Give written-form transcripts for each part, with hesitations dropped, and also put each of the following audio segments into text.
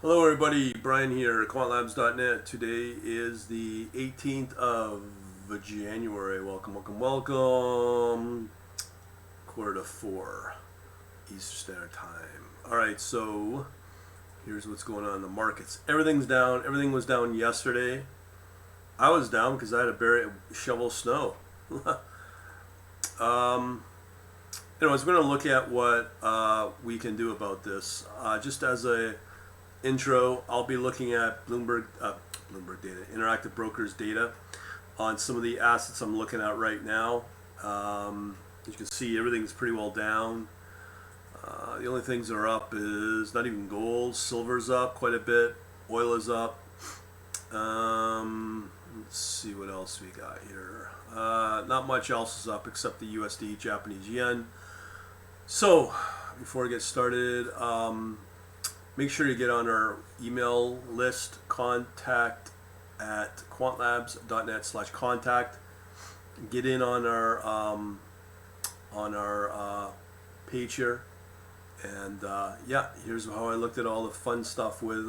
Hello everybody, Brian here, quantlabs.net. Today is the 18th of January. Welcome. Quarter to 4 Eastern Standard Time. Alright, so here's what's going on in the markets. Everything's down. Everything was down yesterday. I was down because I had to shovel snow. Anyways, we're going to look at what we can do about this. Just as a intro, I'll be looking at Bloomberg data, Interactive Brokers data on some of the assets I'm looking at right now. As you can see, everything's pretty well down. The only things that are up is not even gold. Silver's up quite a bit. Oil is up. Let's see what else we got here. Not much else is up except the USD, Japanese yen. So, before I get started, make sure you get on our email list, contact at quantlabs.net/contact. Get in on our page here, and yeah, here's how I looked at all the fun stuff with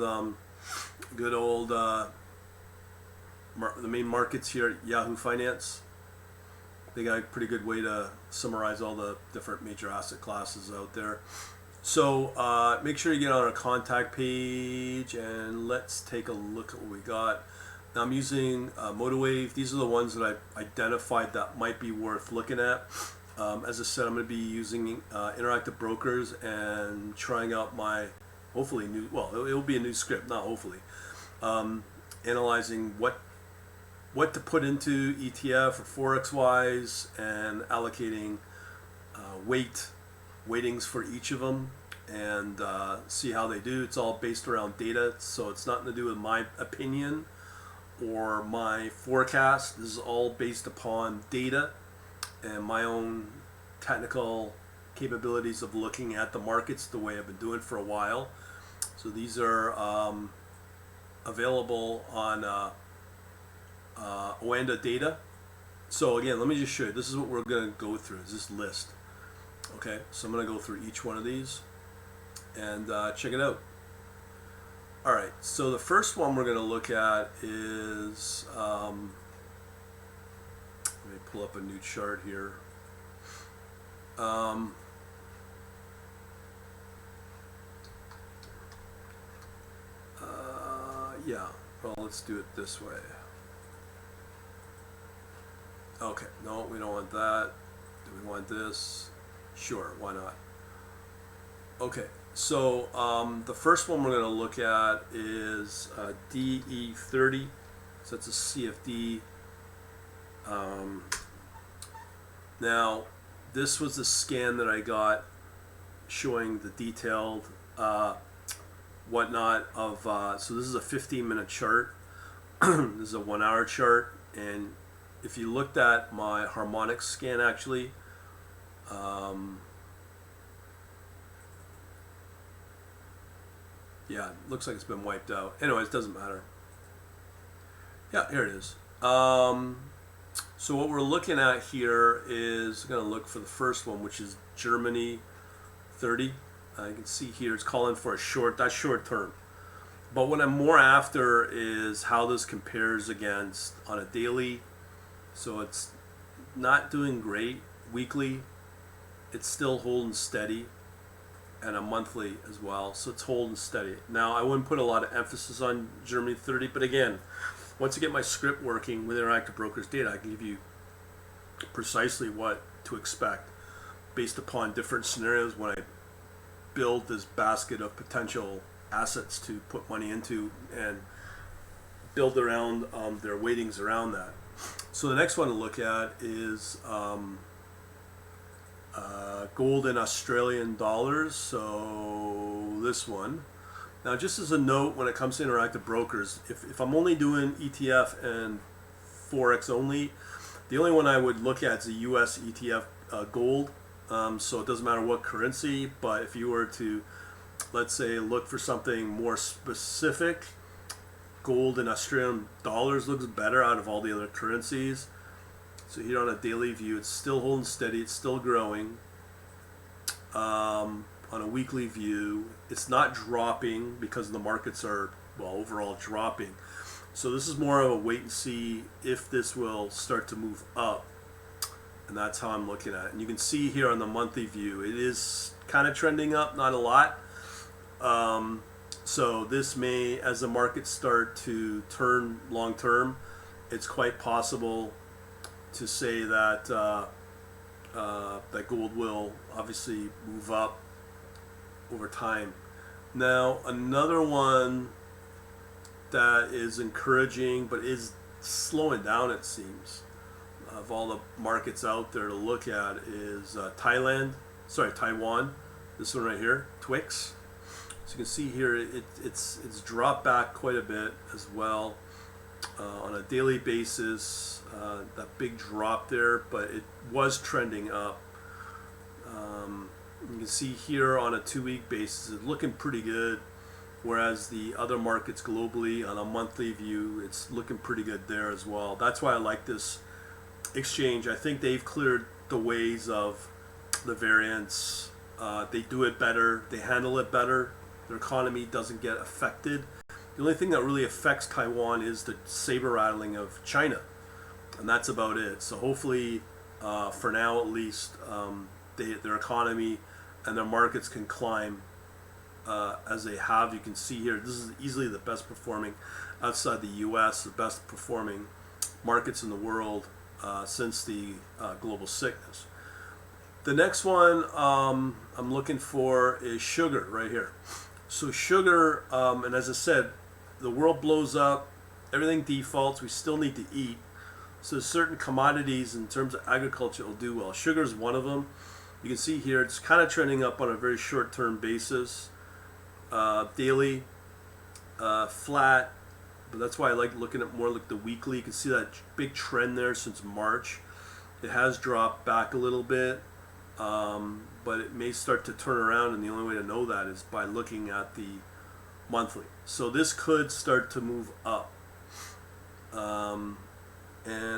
good old the main markets here at Yahoo Finance. They got a pretty good way to summarize all the different major asset classes out there. So make sure you get on our contact page and let's take a look at what we got. Now I'm using MotoWave. These are the ones that I identified that might be worth looking at. As I said, I'm going to be using Interactive Brokers and trying out my hopefully new, well, it'll be a new script, not hopefully, analyzing what to put into ETF or Forex wise and allocating weightings for each of them and see how they do. It's all based around data, so it's nothing to do with my opinion or my forecast. This is all based upon data and my own technical capabilities of looking at the markets the way I've been doing for a while. So these are available on Oanda data. So again, let me just show you. This is what we're going to go through, is this list. Okay, so I'm going to go through each one of these and check it out. Alright, so the first one we're going to look at is, let me pull up a new chart here. Yeah, well, let's do it this way. Okay, no, we don't want that. Do we want this? Sure, why not? Okay, so the first one we're going to look at is DE30. So it's a CFD. Now, this was the scan that I got showing the detailed whatnot of, so this is a 15-minute chart. This is a 1-hour chart, and if you looked at my harmonic scan actually, yeah, it looks like it's been wiped out. Anyways, it doesn't matter. Yeah, here it is. So what we're looking at here is going to look for the first one, which is Germany 30. You can see here it's calling for a short. That's short term. But what I'm more after is how this compares against on a daily. So it's not doing great. Weekly, it's still holding steady, and a monthly as well. So it's holding steady. Now, I wouldn't put a lot of emphasis on Germany 30, but again, once I get my script working with Interactive Brokers data, I can give you precisely what to expect based upon different scenarios when I build this basket of potential assets to put money into and build around their weightings around that. So the next one to look at is gold in Australian dollars. So this one. Now, just as a note, when it comes to Interactive Brokers, if I'm only doing ETF and Forex only, the only one I would look at is the US ETF gold. So it doesn't matter what currency, but if you were to, let's say, look for something more specific, gold in Australian dollars looks better out of all the other currencies. So here on a daily view, it's still holding steady, it's still growing. on a weekly view. It's not dropping because the markets are, well, overall dropping. So this is more of a wait and see if this will start to move up. And that's how I'm looking at it. And you can see here on the monthly view, it is kind of trending up, not a lot. So this may, as the markets start to turn long term, it's quite possible to say that that gold will obviously move up over time. Now, another one that is encouraging but is slowing down, it seems, of all the markets out there to look at is Taiwan. This one right here, Twix. So you can see here it's dropped back quite a bit as well on a daily basis. That big drop there, but it was trending up. You can see here on a 2-week basis, it's looking pretty good. Whereas the other markets globally on a monthly view, it's looking pretty good there as well. That's why I like this exchange. I think they've cleared the ways of the variance. They do it better. They handle it better. Their economy doesn't get affected. The only thing that really affects Taiwan is the saber rattling of China, and that's about it. So hopefully, for now at least, their economy and their markets can climb as they have. You can see here, this is easily the best performing outside the U.S., the best performing markets in the world since the global sickness. The next one I'm looking for is sugar right here. So sugar, and as I said, the world blows up, everything defaults, we still need to eat. So certain commodities in terms of agriculture will do well. Sugar is one of them. You can see here it's kind of trending up on a very short-term basis. Daily, flat, but that's why I like looking at more like the weekly. You can see that big trend there since March. It has dropped back a little bit, but it may start to turn around, and the only way to know that is by looking at the monthly. So this could start to move up. And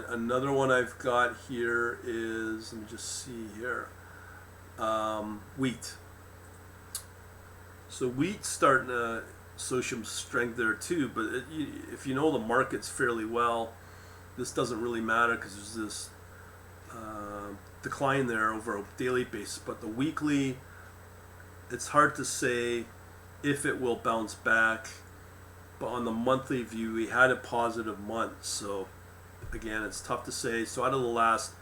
another one I've got here is, let me just see here, wheat. So wheat's starting to show some strength there too, but if you know the markets fairly well, this doesn't really matter because there's this decline there over a daily basis. But the weekly, it's hard to say if it will bounce back. But on the monthly view, we had a positive month. So again, it's tough to say. So out of the last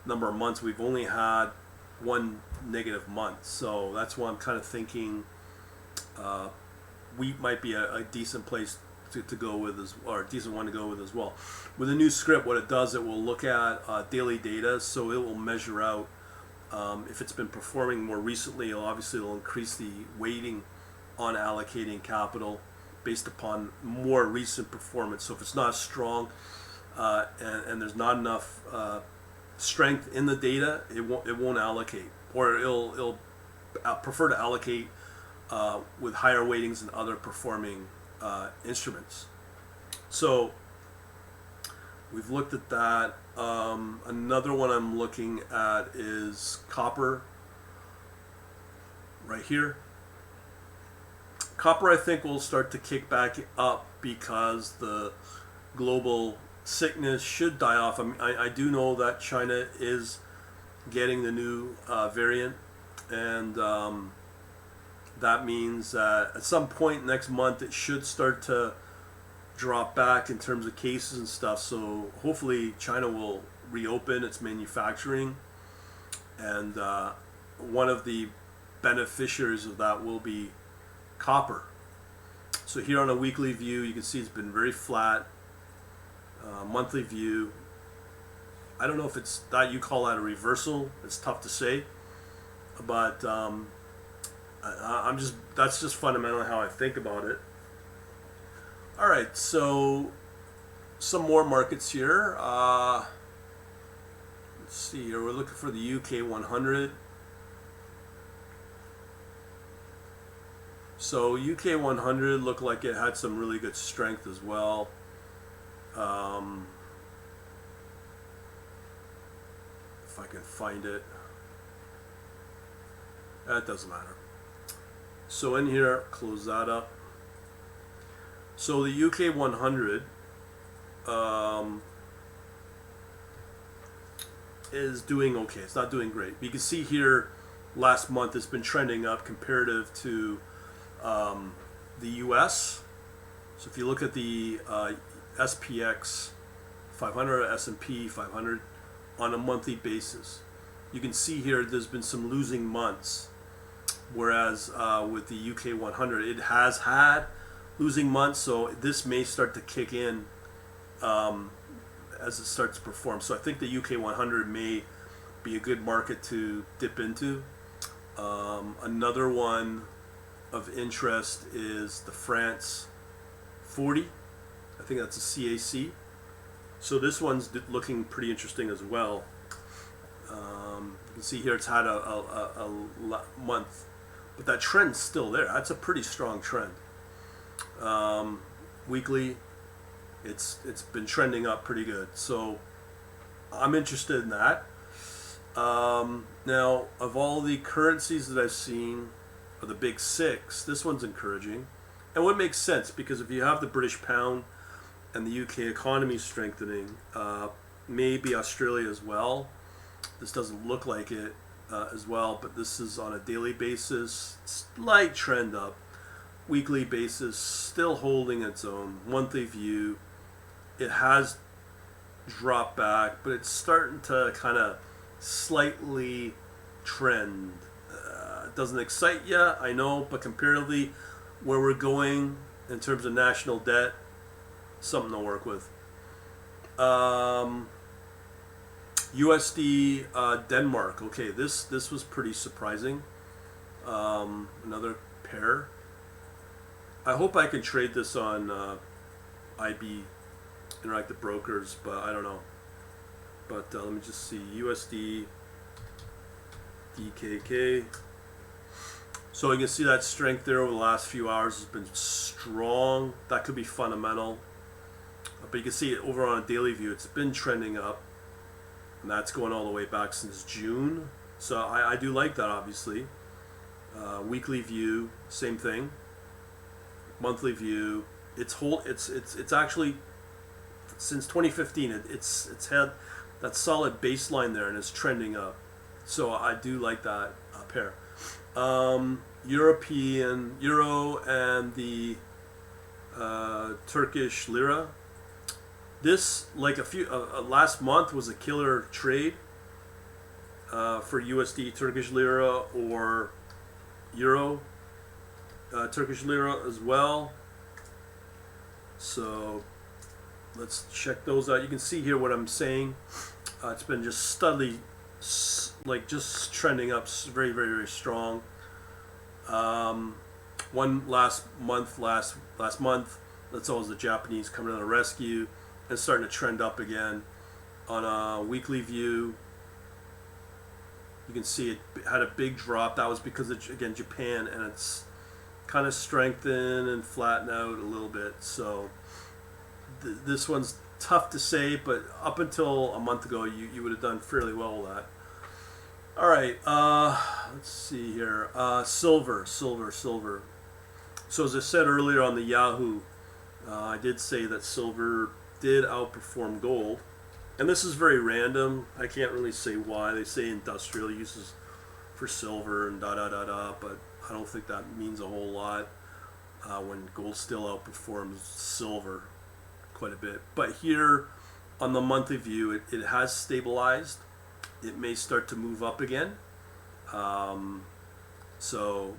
number of months, we've only had one negative month. So that's why I'm kind of thinking wheat might be a decent place to go with, or a decent one to go with as well. With a new script, what it does, it will look at daily data, so it will measure out if it's been performing more recently. It'll increase the weighting on allocating capital based upon more recent performance. So if it's not strong and there's not enough strength in the data, it won't allocate, or it'll prefer to allocate with higher weightings than other performing instruments. So we've looked at that. Another one I'm looking at is copper right here. Copper, I think, will start to kick back up because the global sickness should die off. I do know that China is getting the new variant, and that means that at some point next month it should start to drop back in terms of cases and stuff. So hopefully China will reopen its manufacturing, and one of the beneficiaries of that will be copper. So here on a weekly view, you can see it's been very flat. Monthly view, I don't know if it's that you call that a reversal. It's tough to say, but that's just fundamentally how I think about it. All right, so some more markets here. Let's see here. We're looking for the UK 100. So UK 100 looked like it had some really good strength as well. If I can find it. That doesn't matter. So in here, close that up. So the UK 100 is doing okay. It's not doing great. You can see here, last month it's been trending up comparative to the US. So if you look at the SPX 500, S&P 500 on a monthly basis, you can see here there's been some losing months. Whereas with the UK 100, it has had losing months, so this may start to kick in as it starts to perform. So I think the UK 100 may be a good market to dip into. Another one of interest is the France 40. I think that's a CAC. So this one's looking pretty interesting as well. You can see here it's had a month, but that trend's still there. That's a pretty strong trend. Weekly, it's been trending up pretty good. So I'm interested in that. Now, of all the currencies that I've seen, of the big six, this one's encouraging. And what makes sense, because if you have the British pound and the UK economy strengthening, maybe Australia as well. This doesn't look like it as well, but this is on a daily basis, slight trend up. Weekly basis, still holding its own. Monthly view, it has dropped back, but it's starting to kind of slightly trend. It doesn't excite you, I know, but comparatively where we're going in terms of national debt, something to work with. USD Denmark. Okay, this was pretty surprising. Another pair. I hope I can trade this on IB, Interactive Brokers, but I don't know. But let me just see. USD DKK. So you can see that strength there over the last few hours has been strong. That could be fundamental. But you can see it over on a daily view. It's been trending up. And that's going all the way back since June. So I do like that, obviously. Weekly view, same thing. Monthly view, it's actually since 2015. It's had that solid baseline there, and it's trending up. So I do like that pair. European Euro and the Turkish Lira. This, like last month, was a killer trade for USD Turkish Lira or Euro Turkish Lira as well. So let's check those out. You can see here what I'm saying. It's been just steadily, like just trending up, very, very, very strong. One last month, that's always the Japanese coming to the rescue and starting to trend up again. On a weekly view, you can see it had a big drop. That was because of, again, Japan, and it's kind of strengthened and flattened out a little bit. So this one's tough to say, but up until a month ago, you would have done fairly well with that. All right, let's see here. Silver. So as I said earlier on the Yahoo, I did say that silver did outperform gold. And this is very random. I can't really say why. They say industrial uses for silver and da-da-da-da, but I don't think that means a whole lot when gold still outperforms silver quite a bit. But here on the monthly view, it has stabilized. It may start to move up again. So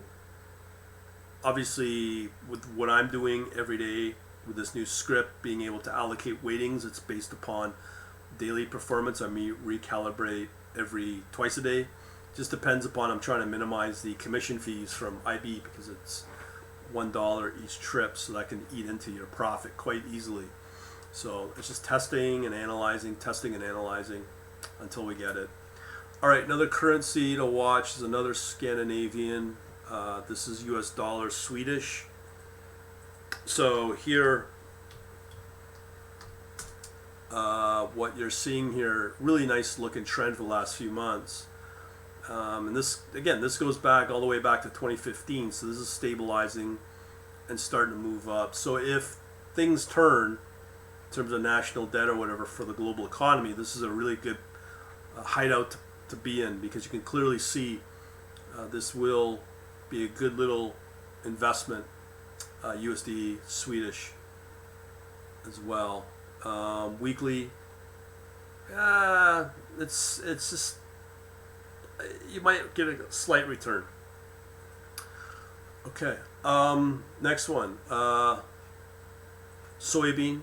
obviously with what I'm doing every day with this new script, being able to allocate weightings, it's based upon daily performance. I may recalibrate twice a day. Just depends upon, I'm trying to minimize the commission fees from IB because it's $1 each trip, so that can eat into your profit quite easily. So it's just testing and analyzing until we get it. All right, another currency to watch is another Scandinavian. This is US dollar Swedish. So here, what you're seeing here, really nice looking trend for the last few months. And this, again, this goes back all the way back to 2015. So this is stabilizing and starting to move up. So if things turn in terms of national debt or whatever for the global economy, this is a really good hideout to be in, because you can clearly see this will be a good little investment, USD Swedish as well. Weekly, it's just, you might get a slight return. Okay, next one, soybean,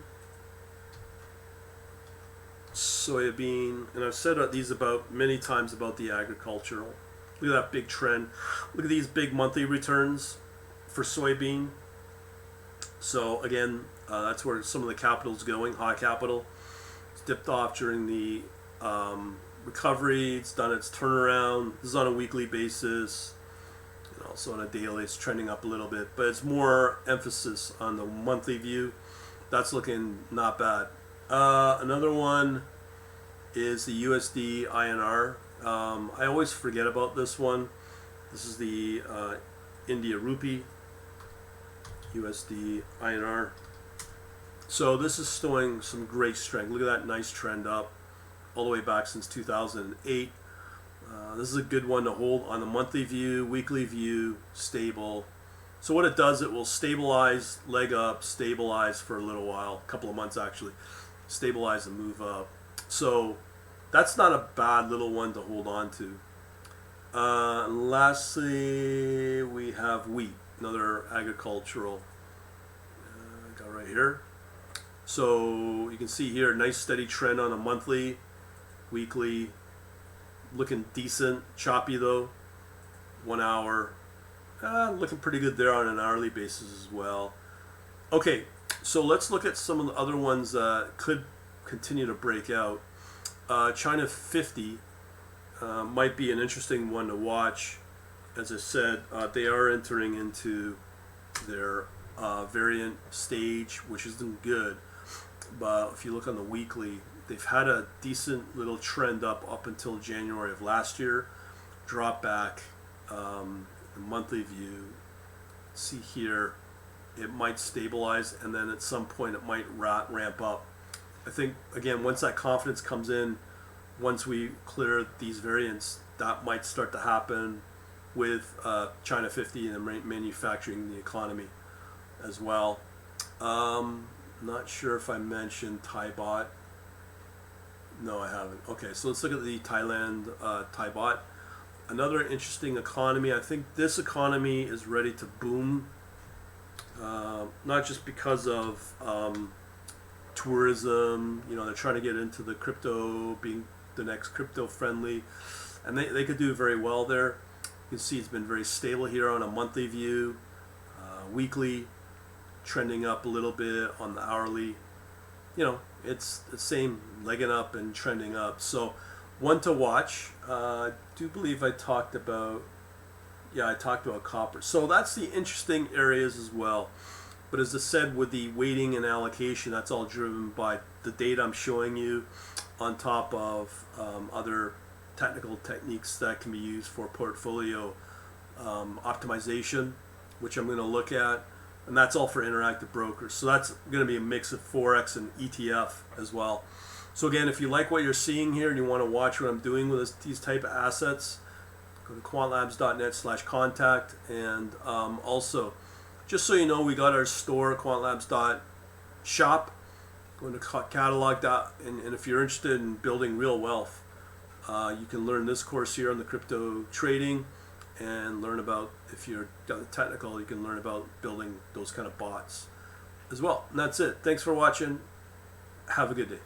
and I've said these about many times about the agricultural. Look at that big trend. Look at these big monthly returns for soybean. So again, that's where some of the capital's going, high capital. It's dipped off during the recovery. It's done its turnaround. This is on a weekly basis. And also on a daily, it's trending up a little bit, but it's more emphasis on the monthly view. That's looking not bad. Another one is the USD INR. I always forget about this one. This is the India rupee, USD INR. So this is showing some great strength. Look at that nice trend up all the way back since 2008. This is a good one to hold on the monthly view, weekly view, stable. So what it does, it will stabilize, leg up, stabilize for a little while, a couple of months actually, stabilize and move up. So that's not a bad little one to hold on to. Lastly, we have wheat, another agricultural. Got right here. So you can see here, nice steady trend on a monthly, weekly, looking decent, choppy though, 1 hour. Looking pretty good there on an hourly basis as well. Okay, so let's look at some of the other ones that could continue to break out. China 50 might be an interesting one to watch. As I said, they are entering into their variant stage, which isn't good. But if you look on the weekly, they've had a decent little trend up until January of last year. Drop back. The monthly view, see here, it might stabilize, and then at some point it might ramp up. I think, again, once that confidence comes in, once we clear these variants, that might start to happen with China 50 and manufacturing, the economy as well. Not sure if I mentioned Thai baht. No, I haven't. Okay, so let's look at the Thailand Thai baht. Another interesting economy. I think this economy is ready to boom, not just because of tourism. You know, they're trying to get into the crypto, being the next crypto friendly, and they could do very well there. You can see it's been very stable here on a monthly view, weekly, trending up a little bit on the hourly. You know, it's the same, legging up and trending up. So one to watch. I do believe I talked about, I talked about copper. So that's the interesting areas as well. But as I said, with the weighting and allocation, that's all driven by the data I'm showing you, on top of other technical techniques that can be used for portfolio optimization, which I'm going to look at. And that's all for interactive brokers. So that's going to be a mix of Forex and ETF as well. So again, if you like what you're seeing here and you want to watch what I'm doing with these type of assets, go to quantlabs.net/contact. And also, just so you know, we got our store, quantlabs.shop. Go into catalog. And if you're interested in building real wealth, you can learn this course here on the crypto trading, and learn about, if you're technical, you can learn about building those kind of bots as well. And that's it. Thanks for watching. Have a good day.